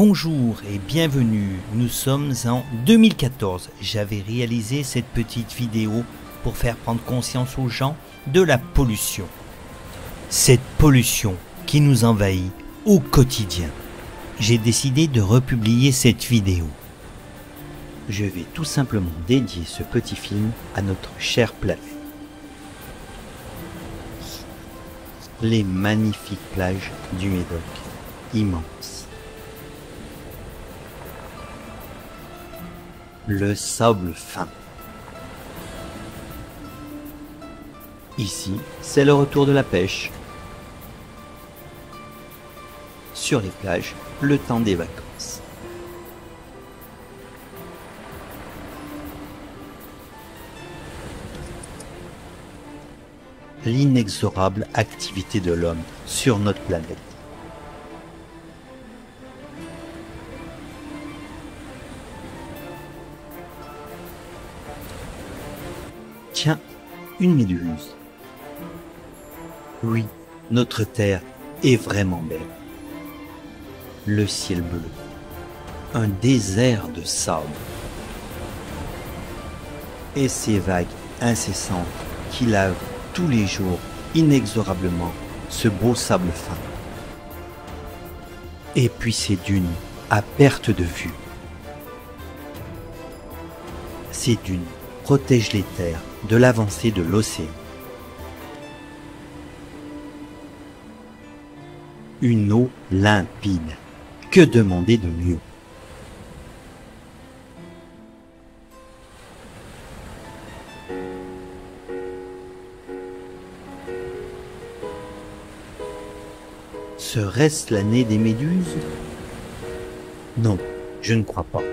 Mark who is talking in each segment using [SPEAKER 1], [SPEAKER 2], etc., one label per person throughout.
[SPEAKER 1] Bonjour et bienvenue, nous sommes en 2014. J'avais réalisé cette petite vidéo pour faire prendre conscience aux gens de la pollution. Cette pollution qui nous envahit au quotidien. J'ai décidé de republier cette vidéo. Je vais tout simplement dédier ce petit film à notre chère planète. Les magnifiques plages du Médoc, immenses. Le sable fin. Ici, c'est le retour de la pêche. Sur les plages, le temps des vacances. L'inexorable activité de l'homme sur notre planète. Tiens, une méduse. Oui, notre Terre est vraiment belle. Le ciel bleu, un désert de sable. Et ces vagues incessantes qui lavent tous les jours, inexorablement, ce beau sable fin. Et puis ces dunes à perte de vue. Ces dunes protègent les terres de l'avancée de l'océan. Une eau limpide. Que demander de mieux? Serait-ce l'année des méduses? Non, je ne crois pas.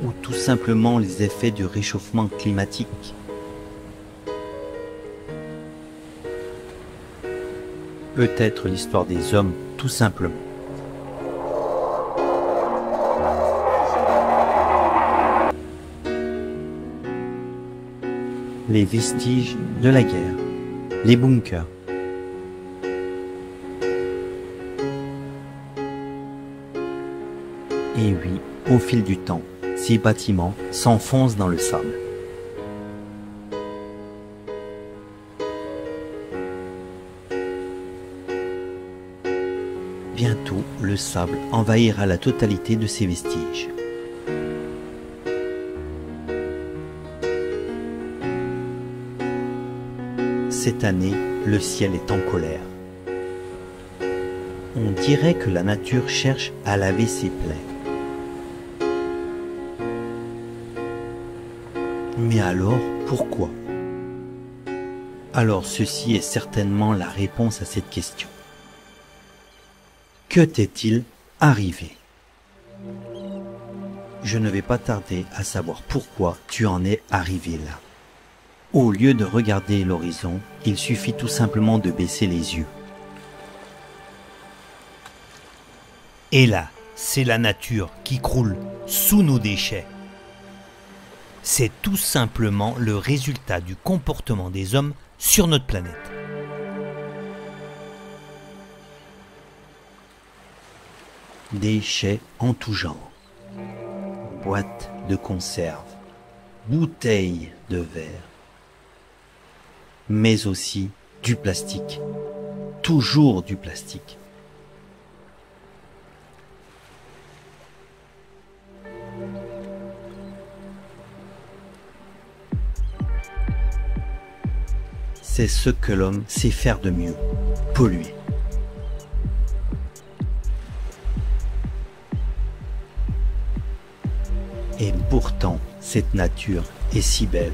[SPEAKER 1] Ou tout simplement les effets du réchauffement climatique. Peut-être l'histoire des hommes, tout simplement. Les vestiges de la guerre, les bunkers. Et oui, au fil du temps, ces bâtiments s'enfoncent dans le sable. Bientôt, le sable envahira la totalité de ces vestiges. Cette année, le ciel est en colère. On dirait que la nature cherche à laver ses plaies. Mais alors, pourquoi? Alors ceci est certainement la réponse à cette question. Que t'est-il arrivé? Je ne vais pas tarder à savoir pourquoi tu en es arrivé là. Au lieu de regarder l'horizon, il suffit tout simplement de baisser les yeux. Et là, c'est la nature qui croule sous nos déchets. C'est tout simplement le résultat du comportement des hommes sur notre planète. Déchets en tout genre. Boîtes de conserve, bouteilles de verre, mais aussi du plastique. Toujours du plastique. C'est ce que l'homme sait faire de mieux, polluer. Et pourtant, cette nature est si belle.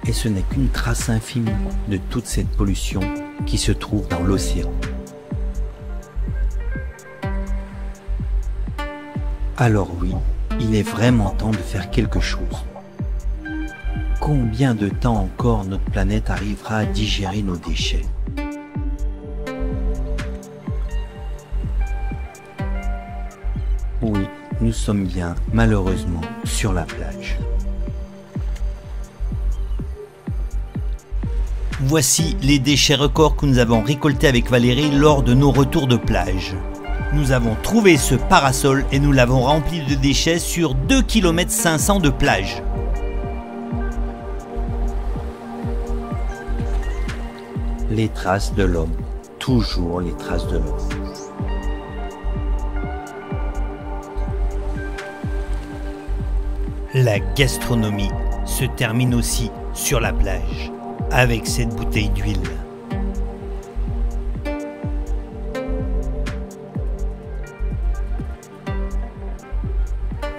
[SPEAKER 1] Et ce n'est qu'une trace infime de toute cette pollution qui se trouve dans l'océan. Alors oui, il est vraiment temps de faire quelque chose. Combien de temps encore notre planète arrivera à digérer nos déchets? Oui, nous sommes bien, malheureusement, sur la plage. Voici les déchets records que nous avons récoltés avec Valérie lors de nos retours de plage. Nous avons trouvé ce parasol et nous l'avons rempli de déchets sur 2,5 km de plage. Les traces de l'homme, toujours les traces de l'homme. La gastronomie se termine aussi sur la plage, avec cette bouteille d'huile.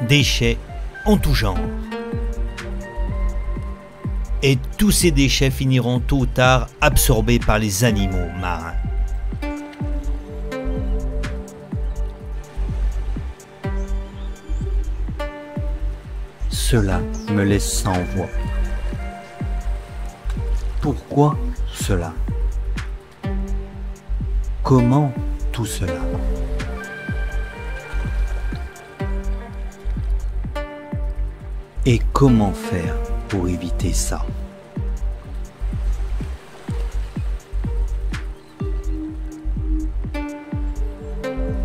[SPEAKER 1] Déchets en tout genre. Et tous ces déchets finiront tôt ou tard absorbés par les animaux marins. Cela me laisse sans voix. Pourquoi cela? Comment tout cela? Et comment faire pour éviter ça?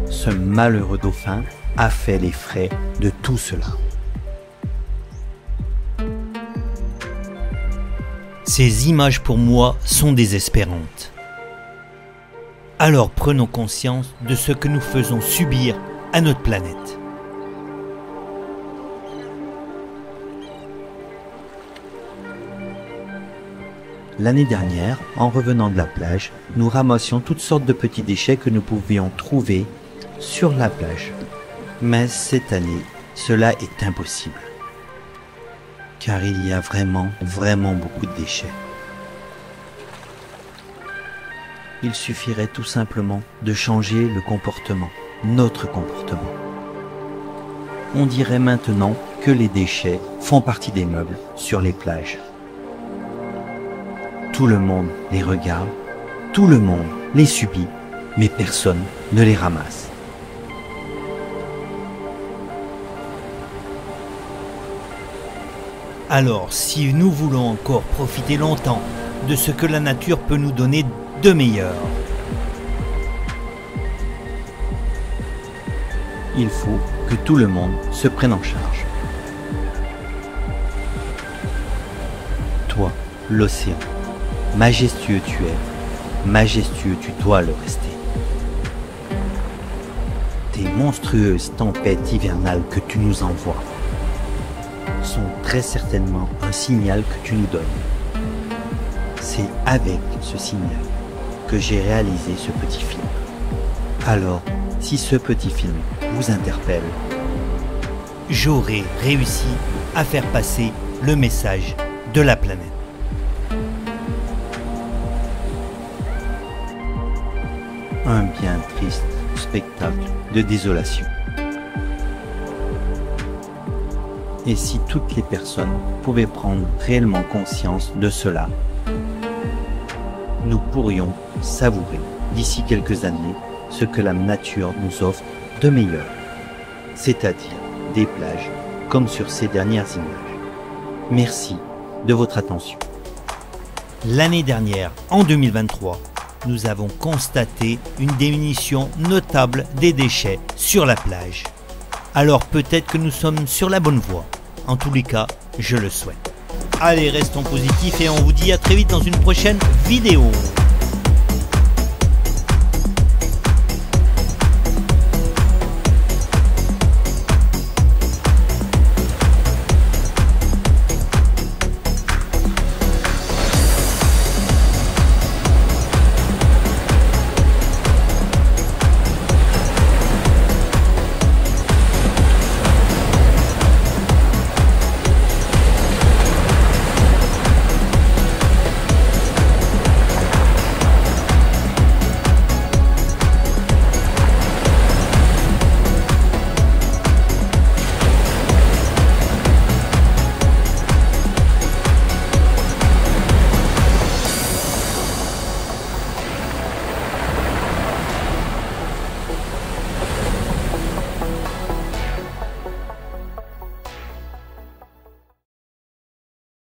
[SPEAKER 1] Ce malheureux dauphin a fait les frais de tout cela. Ces images pour moi sont désespérantes. Alors prenons conscience de ce que nous faisons subir à notre planète. L'année dernière, en revenant de la plage, nous ramassions toutes sortes de petits déchets que nous pouvions trouver sur la plage. Mais cette année, cela est impossible. Car il y a vraiment beaucoup de déchets. Il suffirait tout simplement de changer le comportement, notre comportement. On dirait maintenant que les déchets font partie des meubles sur les plages. Tout le monde les regarde, tout le monde les subit, mais personne ne les ramasse. Alors, si nous voulons encore profiter longtemps de ce que la nature peut nous donner de meilleur, il faut que tout le monde se prenne en charge. Toi, l'océan, majestueux tu es, majestueux tu dois le rester. Tes monstrueuses tempêtes hivernales que tu nous envoies sont très certainement un signal que tu nous donnes. C'est avec ce signal que j'ai réalisé ce petit film. Alors, si ce petit film vous interpelle, j'aurai réussi à faire passer le message de la planète. Un bien triste spectacle de désolation. Et si toutes les personnes pouvaient prendre réellement conscience de cela, nous pourrions savourer d'ici quelques années ce que la nature nous offre de meilleur, c'est-à-dire des plages comme sur ces dernières images. Merci de votre attention. L'année dernière, en 2023, nous avons constaté une diminution notable des déchets sur la plage. Alors peut-être que nous sommes sur la bonne voie. En tous les cas, je le souhaite. Allez, restons positifs et on vous dit à très vite dans une prochaine vidéo.